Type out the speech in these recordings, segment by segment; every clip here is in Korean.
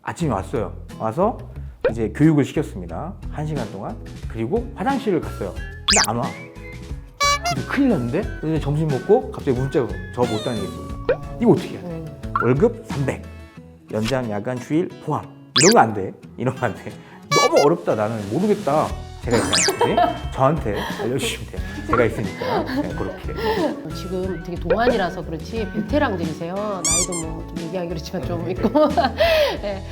아침에 왔어요. 와서 이제 교육을 시켰습니다. 1시간 동안. 그리고 화장실을 갔어요. 근데 안 와. 근데 큰일 났는데? 그래서 점심 먹고 갑자기 문자가 저 못 다니겠습니다. 이거 어떻게 해야 돼? 월급 300, 연장 야간 휴일 포함. 이런 거 안 돼. 이런 거 안 돼. 너무 어렵다. 나는 모르겠다. 제가 있으니까 저한테 알려주시면 돼요. 제가 있으니까. 네, 그렇게. 지금 되게 동안이라서 그렇지 베테랑들이세요. 나이도 뭐 좀 얘기하기 그렇지만 좀 있고. 네.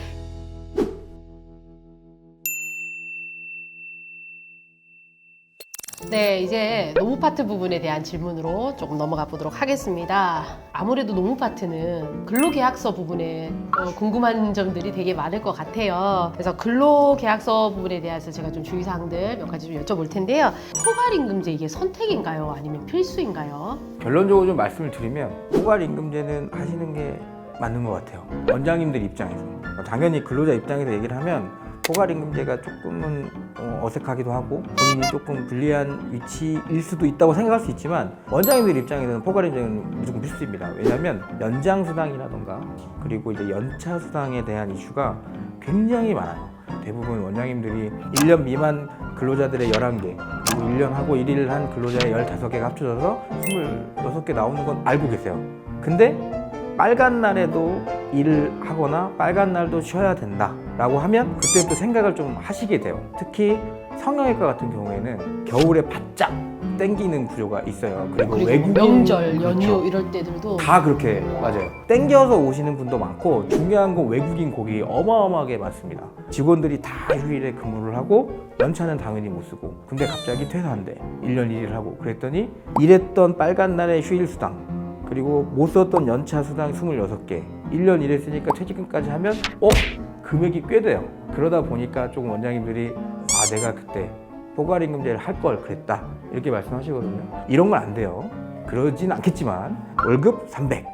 네, 이제 노무 파트 부분에 대한 질문으로 조금 넘어가 보도록 하겠습니다. 아무래도 노무 파트는 근로계약서 부분에 궁금한 점들이 되게 많을 것 같아요. 그래서 근로계약서 부분에 대해서 제가 좀 주의사항들 몇 가지 좀 여쭤볼 텐데요. 포괄임금제 이게 선택인가요? 아니면 필수인가요? 결론적으로 좀 말씀을 드리면 포괄임금제는 하시는 게 맞는 것 같아요. 원장님들 입장에서. 당연히 근로자 입장에서 얘기를 하면 포괄임금제가 조금은 어색하기도 하고 본인이 조금 불리한 위치일 수도 있다고 생각할 수 있지만 원장님들 입장에서는 포괄임금제는 무조건 필수입니다. 왜냐하면 연장수당이라던가 그리고 이제 연차수당에 대한 이슈가 굉장히 많아요. 대부분 원장님들이 1년 미만 근로자들의 11개 그리고 1년 하고 1일 한 근로자의 15개가 합쳐져서 26개 나오는 건 알고 계세요. 근데 빨간 날에도 일을 하거나 빨간 날도 쉬어야 된다 라고 하면 그때부터 생각을 좀 하시게 돼요. 특히 성형외과 같은 경우에는 겨울에 바짝 땡기는 구조가 있어요. 그리고 외국인 명절, 그렇죠. 연휴 이럴 때들도 다 그렇게 맞아요. 땡겨서 오시는 분도 많고 중요한 건 외국인 고객이 어마어마하게 많습니다. 직원들이 다 휴일에 근무를 하고 연차는 당연히 못 쓰고 근데 갑자기 퇴사한대. 1년 1일 하고 그랬더니 일했던 빨간 날의 휴일 수당 그리고 못 썼던 연차 수당 26개 1년 일했으니까 퇴직금까지 하면 금액이 꽤 돼요. 그러다 보니까 조금 원장님들이 내가 그때 포괄임금제를 할 걸 그랬다 이렇게 말씀하시거든요. 이런 건 안 돼요. 그러진 않겠지만 월급 300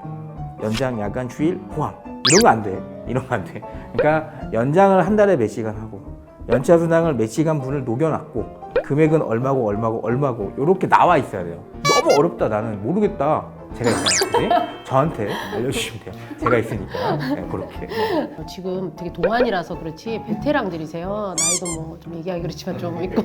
연장 야간 휴일 포함 이런 거 안 돼. 이런 거 안 돼. 그러니까 연장을 한 달에 몇 시간 하고 연차 수당을 몇 시간 분을 녹여놨고 금액은 얼마고 얼마고 얼마고 이렇게 나와 있어야 돼요. 너무 어렵다. 나는 모르겠다. 제가 있으니까 저한테 알려주시면 돼요. 제가 있으니까. 네, 그렇게. 지금 되게 동안이라서 그렇지 베테랑들이세요. 나이도 뭐 좀 얘기하기 그렇지만 좀 있고.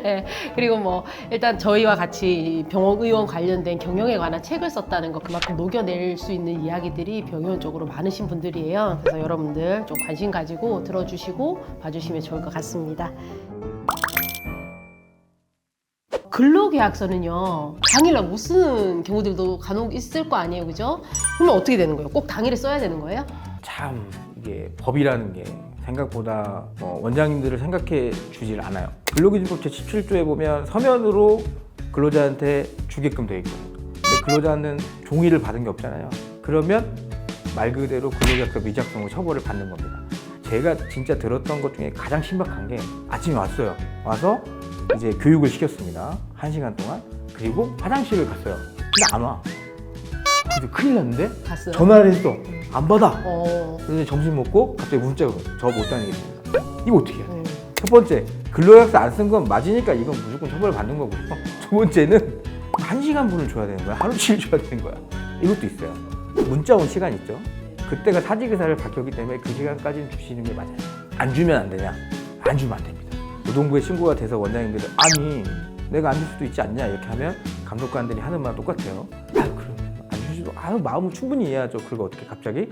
네, 그리고 뭐 일단 저희와 같이 병역의원 관련된 경영에 관한 책을 썼다는 거 그만큼 녹여낼 수 있는 이야기들이 병의원 쪽으로 많으신 분들이에요. 그래서 여러분들 좀 관심 가지고 들어주시고 봐주시면 좋을 것 같습니다. 근로계약서는요 당일날 못 쓰는 경우들도 간혹 있을 거 아니에요, 그죠? 그러면 어떻게 되는 거예요? 꼭 당일에 써야 되는 거예요? 참 이게 법이라는 게 생각보다 원장님들을 생각해 주질 않아요. 근로기준법 제17조에 보면 서면으로 근로자한테 주게끔 되어 있고 근데 근로자는 종이를 받은 게 없잖아요. 그러면 말 그대로 근로계약서 미작성으로 처벌을 받는 겁니다. 제가 진짜 들었던 것 중에 가장 신박한 게 아침에 왔어요. 와서 이제 교육을 시켰습니다. 1시간 동안. 그리고 화장실을 갔어요. 근데 안 와. 근데 큰일 났는데? 갔어요? 전화를 했어. 안 받아. 그래서 점심 먹고 갑자기 문자가 저 못 다니겠습니다. 이거 어떻게 해야 돼? 첫 번째, 근로계약서 안 쓴 건 맞으니까 이건 무조건 처벌을 받는 거고요. 두 번째는 1시간 분을 줘야 되는 거야. 하루치를 줘야 되는 거야. 이것도 있어요. 문자 온 시간 있죠? 그때가 사직의사를 밝혔기 때문에 그 시간까지는 주시는 게 맞아요. 안 주면 안 되냐? 안 주면 안 됩니다. 노동부에 신고가 돼서 원장님들이 아니 내가 안 줄 수도 있지 않냐 이렇게 하면 감독관들이 하는 말 똑같아요. 그럼 안 주시도 마음은 충분히 이해하죠. 그리고 어떻게 갑자기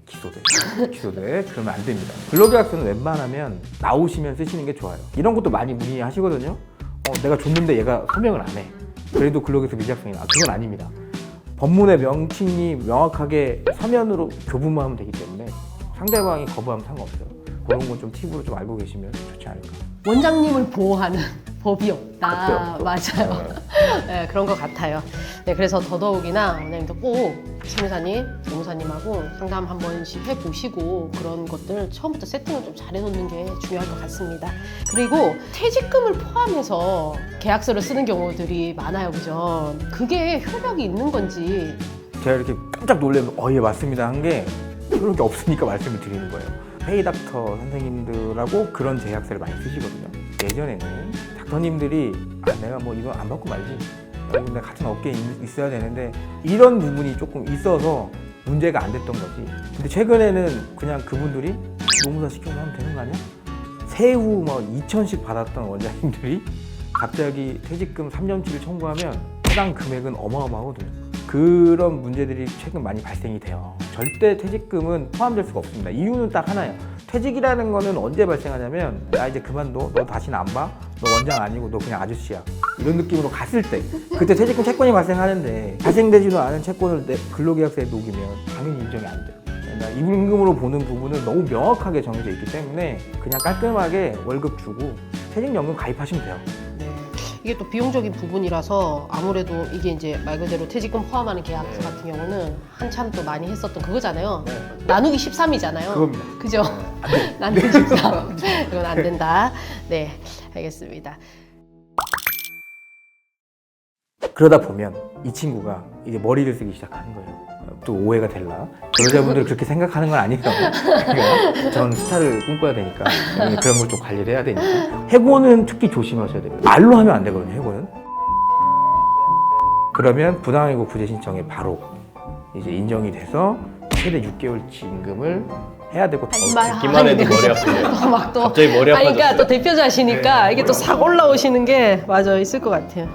기소돼 그러면 안 됩니다. 근로계약서는 웬만하면 나오시면 쓰시는 게 좋아요. 이런 것도 많이 문의하시거든요. 내가 줬는데 얘가 서명을 안 해. 그래도 근로계약서 미작성이다. 그건 아닙니다. 법문의 명칭이 명확하게 서면으로 교부만 하면 되기 때문에 상대방이 거부하면 상관없어요. 그런 건 좀 팁으로 좀 알고 계시면 좋지 않을까. 원장님을 보호하는 법이 없다. 없죠. 맞아요. 네, 그런 것 같아요. 네, 그래서 더더욱이나 원장님도 꼭 세무사님, 노무사님하고 상담 한 번씩 해보시고 그런 것들 처음부터 세팅을 좀 잘해놓는 게 중요할 것 같습니다. 그리고 퇴직금을 포함해서 계약서를 쓰는 경우들이 많아요, 그죠? 그게 효력이 있는 건지. 제가 이렇게 깜짝 놀라면 예 맞습니다 한 게 그런 게 없으니까 말씀을 드리는 거예요. 페이닥터 선생님들하고 그런 제약서를 많이 쓰시거든요. 예전에는 닥터님들이 내가 뭐 이거 안 받고 말지. 내가 같은 업계에 있어야 되는데 이런 부분이 조금 있어서 문제가 안 됐던 거지. 근데 최근에는 그냥 그분들이 노무사 시켜서 하면 되는 거 아니야? 세후 뭐 2천씩 받았던 원장님들이 갑자기 퇴직금 3년치를 청구하면 해당 금액은 어마어마하거든요. 그런 문제들이 최근 많이 발생이 돼요. 절대 퇴직금은 포함될 수가 없습니다. 이유는 딱 하나예요. 퇴직이라는 거는 언제 발생하냐면 나 이제 그만둬, 너 다시는 안 봐, 너 원장 아니고 너 그냥 아저씨야, 이런 느낌으로 갔을 때 그때 퇴직금 채권이 발생하는데 발생되지도 않은 채권을 내 근로계약서에 녹이면 당연히 인정이 안 돼요. 그러니까 임금으로 보는 부분은 너무 명확하게 정해져 있기 때문에 그냥 깔끔하게 월급 주고 퇴직연금 가입하시면 돼요. 네. 이게 또 비용적인 부분이라서 아무래도 이게 이제 말 그대로 퇴직금 포함하는 계약서 같은 경우는 한참 또 많이 했었던 그거잖아요. 나누기 13이잖아요. 그겁니다. 그죠? 나누기 13. 이건 안 된다. 네, 알겠습니다. 그러다 보면 이 친구가 이제 머리를 쓰기 시작하는 거예요. 또 오해가 될라. 여자분들 그렇게 생각하는 건 아니에요. 그러니까 전 스타를 꿈꿔야 되니까 그런 걸 좀 관리를 해야 되니까. 해고는 특히 조심하셔야 돼요. 말로 하면 안 되거든요. 해고는. 그러면 부당해고 구제 신청에 바로 이제 인정이 돼서 최대 6개월치 임금을 해야 되고 더 듣기만 해도 머리 아프네요. 막 또. 갑자기 머리 아니, 아파졌어요. 그러니까 또 대표자시니까 이게 또 싹 올라오시는 게 맞아 있을 것 같아요.